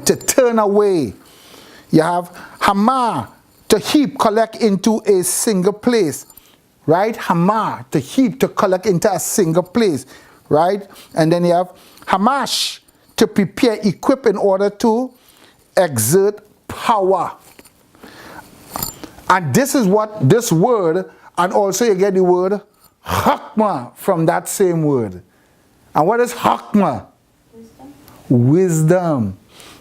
to turn away. You have Hamar, to heap, collect into a single place. Right? Hamar, to heap, to collect into a single place. Right? And then you have Hamash, to prepare, equip in order to exert power. And this is what this word, and also you get the word Hakma from that same word. And what is Hakma? Wisdom.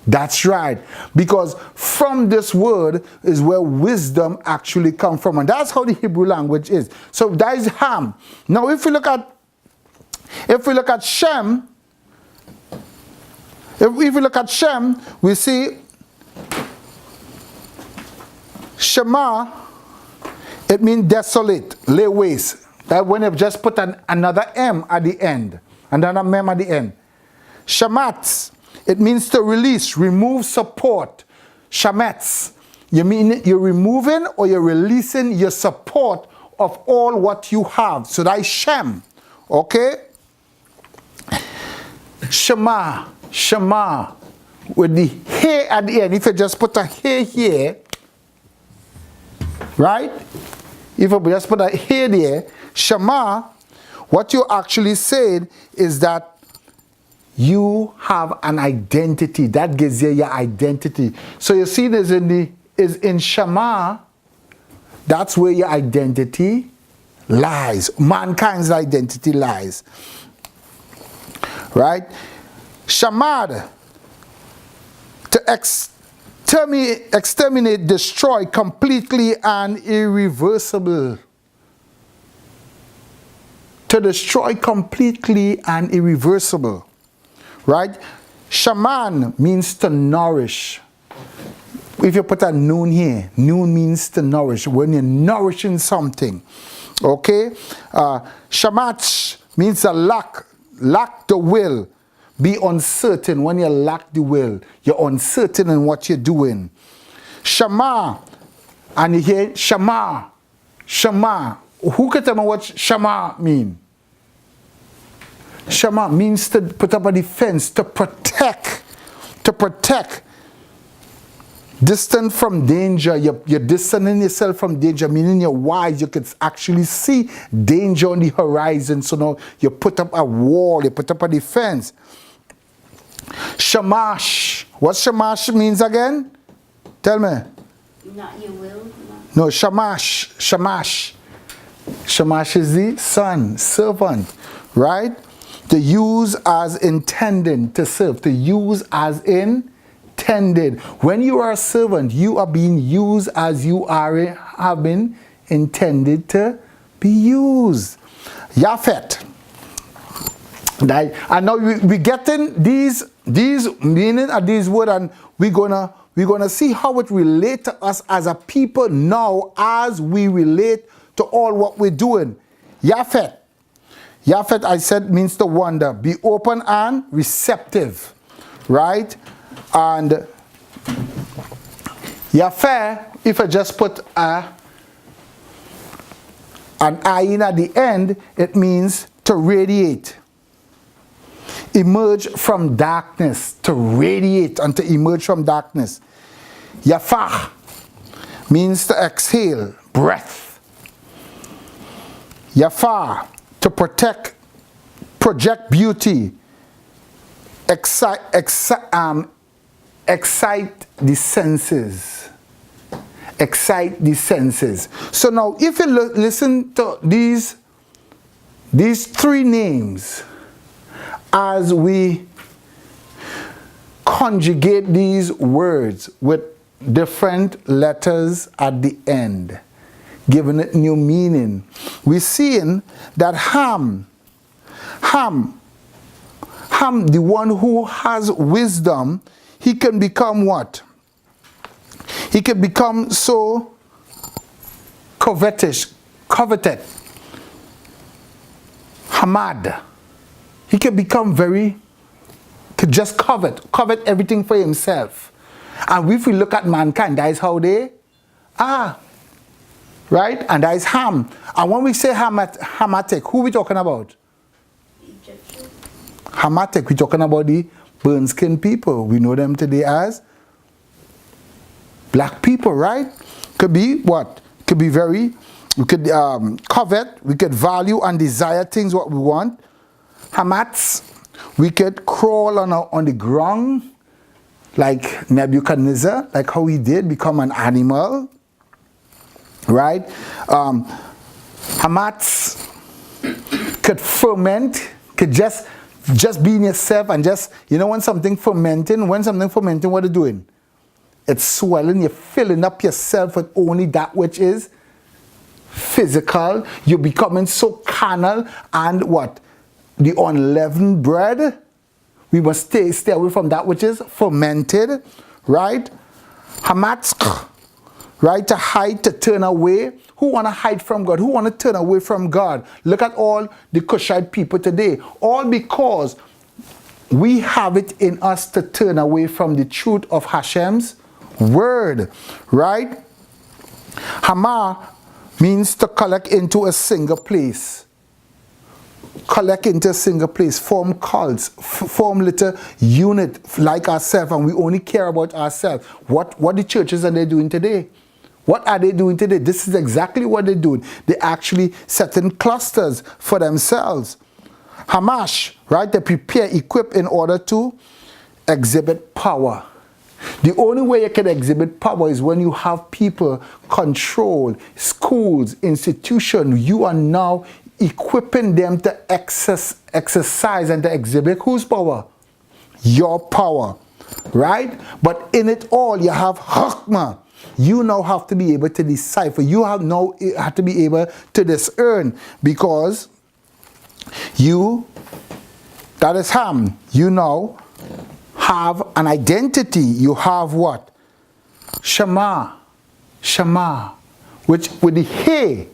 That's right. Because from this word is where wisdom actually comes from. And that's how the Hebrew language is. So that is Ham. Now if we look at Shem, if we look at Shem, we see Shema, it means desolate, lay waste. That when you just put another M at the end, another mem at the end. Shamatz, it means to release, remove, support. Shametz, you mean you're removing or you're releasing your support of all what you have. So that is Shem. Okay? Shema, Shema, with the hey at the end. If you just put a hey here, right? If you just put a hey there, Shema, what you actually said is that you have an identity. That gives you your identity. So you see this is in Shema, that's where your identity lies. Mankind's identity lies. Right? Shamad, to exterminate, destroy, completely and irreversible. To destroy completely and irreversible. Right? Shaman means to nourish. If you put a noon here, noon means to nourish. When you're nourishing something. Okay? Shamach means to lack the will. Be uncertain. When you lack the will, you're uncertain in what you're doing. Shama, and you hear Shama, Shama. Who can tell me what Shama mean? Shama means to put up a defense, to protect. Distant from danger. You're distancing yourself from danger, meaning you're wise. You can actually see danger on the horizon. So now you put up a wall, you put up a defense. Shamash. What Shamash means again? Tell me. Not your will. No, Shamash. Shamash. Shamash is the son, servant, right? To use as intended, to serve. To use as intended. When you are a servant, you are being used as you have been intended to be used. Japhet. And now we getting these meaning of these words, and we're gonna see how it relates to us as a people now as we relate to all what we're doing. Japhet. Japhet, I said, means to wonder. Be open and receptive. Right? And Japhet, if I just put an ayin at the end, it means to radiate. Emerge from darkness, to radiate and to emerge from darkness. Yafah means to exhale, breath. Yafah, to project beauty, excite the senses. Excite the senses. So now, if you listen to these three names, as we conjugate these words with different letters at the end, giving it new meaning, we're seeing that Ham, the one who has wisdom, he can become what? He can become so coveted. Hamad. He can become could just covet everything for himself. And if we look at mankind, that is how they are. Right? And that is Ham. And when we say Hamatek, who are we talking about? Egyptian. Hamatek, we're talking about the burnt skin people. We know them today as black people, right? Could be what? Could be we could covet, we could value and desire things what we want. Hamats, we could crawl on the ground like Nebuchadnezzar, like how he did, become an animal, right? Hamats could ferment, could just be in yourself and just, when something fermenting, what are you doing? It's swelling, you're filling up yourself with only that which is physical. You're becoming so carnal, and what? The unleavened bread. We must stay away from that which is fermented, right? Hamatz, right? To hide, to turn away. Who want to hide from God? Who want to turn away from God? Look at all the Cushite people today. All because we have it in us to turn away from the truth of Hashem's word, right? Hama means to collect into a single place. Collect into a single place, form cults, form little unit like ourselves, and we only care about ourselves. What the churches are they doing today? What are they doing today? This is exactly what they're doing. They're actually setting clusters for themselves. Hamash, right? They prepare, equip in order to exhibit power. The only way you can exhibit power is when you have people control schools, institutions. You are now equipping them to exercise and to exhibit whose power? Your power, right? But in it all, you have Chokmah. You now have to be able to decipher. You have to be able to discern, because that is Ham. You now have an identity. You have what? Shema, which with the He,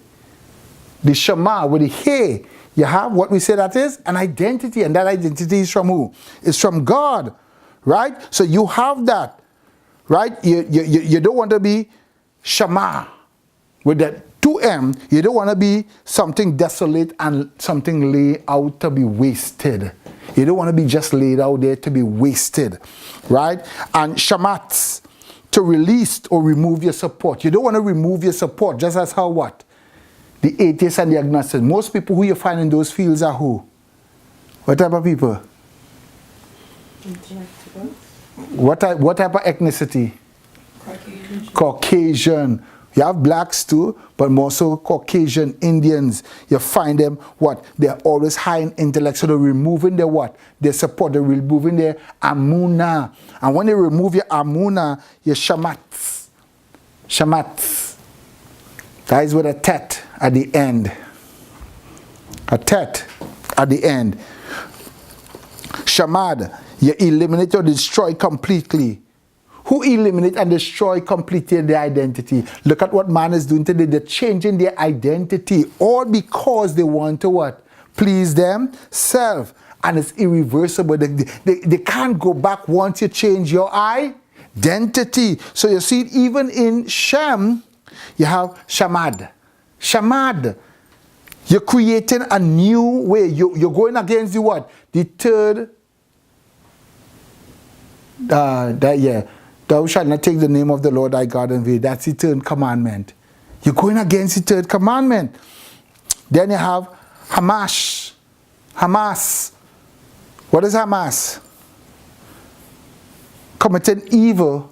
the Shema, with the He, you have what we say that is an identity, and that identity is from who? It's from God, right? So you have that, right? You don't want to be Shema with that 2M. You don't want to be something desolate and something laid out to be wasted. You don't want to be just laid out there to be wasted, right? And Shamatz, to release or remove your support. You don't want to remove your support, just as how what? The atheists and the agnostics. Most people who you find in those fields are who? What type of people? What type of ethnicity? Caucasian. You have blacks too, but more so Caucasian, Indians. You find them, what? They're always high in intellect, so they're removing their what? Their support, they're removing their amuna. And when they remove your amuna, your shamatz. Shamatz. That is with a tet at the end. A tet at the end. Shamad, you eliminate or destroy completely. Who eliminate and destroy completely their identity? Look at what man is doing today. They're changing their identity, all because they want to what? Please themselves. And it's irreversible. They can't go back once you change your identity. So you see, even in Shem, you have Shamad. Shamad. You're creating a new way. You're going against the what? The third, thou shalt not take the name of the Lord thy God in vain. That's the third commandment. You're going against the third commandment. Then you have Hamas. Hamas. What is Hamas? Committing evil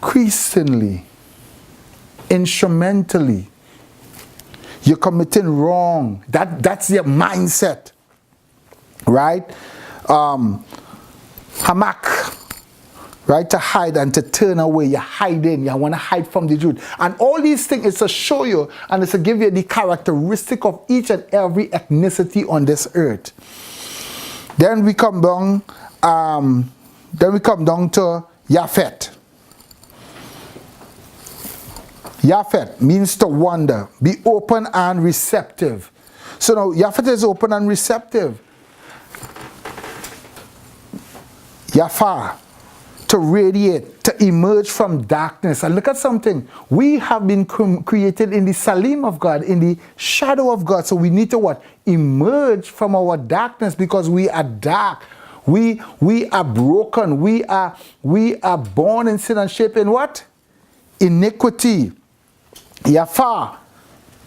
increasingly, instrumentally. You're committing wrong. That's your mindset. Right? Hamak, right? To hide and to turn away. You're hiding. You want to hide from the truth. And all these things is to show you and it's to give you the characteristic of each and every ethnicity on this earth. Then we come down. To Japhet. Japhet means to wonder, be open and receptive. So now Japhet is open and receptive. Yafa, to radiate, to emerge from darkness. And look at something. We have been created in the salim of God, in the shadow of God. So we need to what? Emerge from our darkness, because we are dark. We are broken. We are born in sin and shaped in what? Iniquity. Yafa,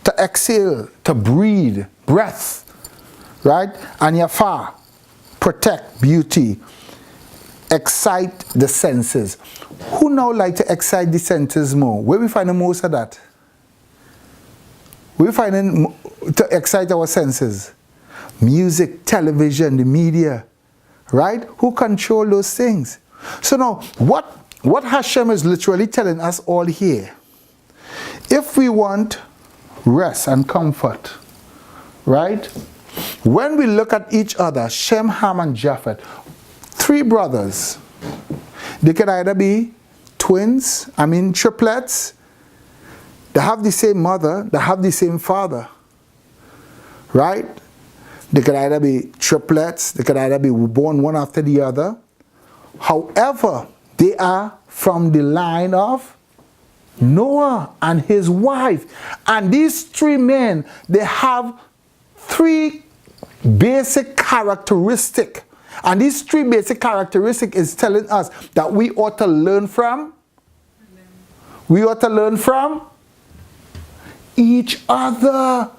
to exhale, to breathe, breath. Right? And yafa, protect, beauty. Excite the senses. Who now like to excite the senses more? Where we find the most of that? We find it to excite our senses. Music, television, the media. Right? Who control those things? So now, what Hashem is literally telling us all here, if we want rest and comfort, right? When we look at each other, Shem, Ham, and Japhet, 3 brothers, they could either be twins, triplets, they have the same mother, they have the same father, right? They could either be triplets, they could either be born one after the other. However, they are from the line of Noah and his wife. And these 3 men, they have 3 basic characteristics. And these 3 basic characteristics is telling us that we ought to learn from. We ought to learn from each other.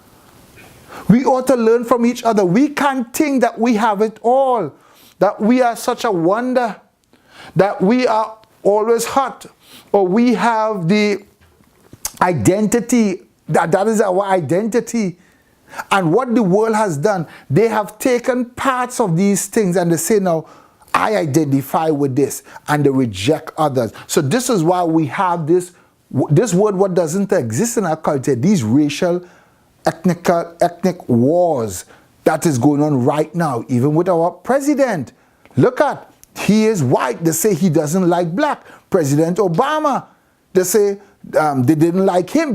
We ought to learn from each other. We can't think that we have it all, that we are such a wonder, that we are always hot, or we have the identity, that is our identity. And what the world has done, they have taken parts of these things and they say, now, I identify with this, and they reject others. So this is why we have this word what doesn't exist in our culture, these racial, ethnic wars that is going on right now, even with our president. Look at, he is white, they say he doesn't like black. President Obama, they say they didn't like him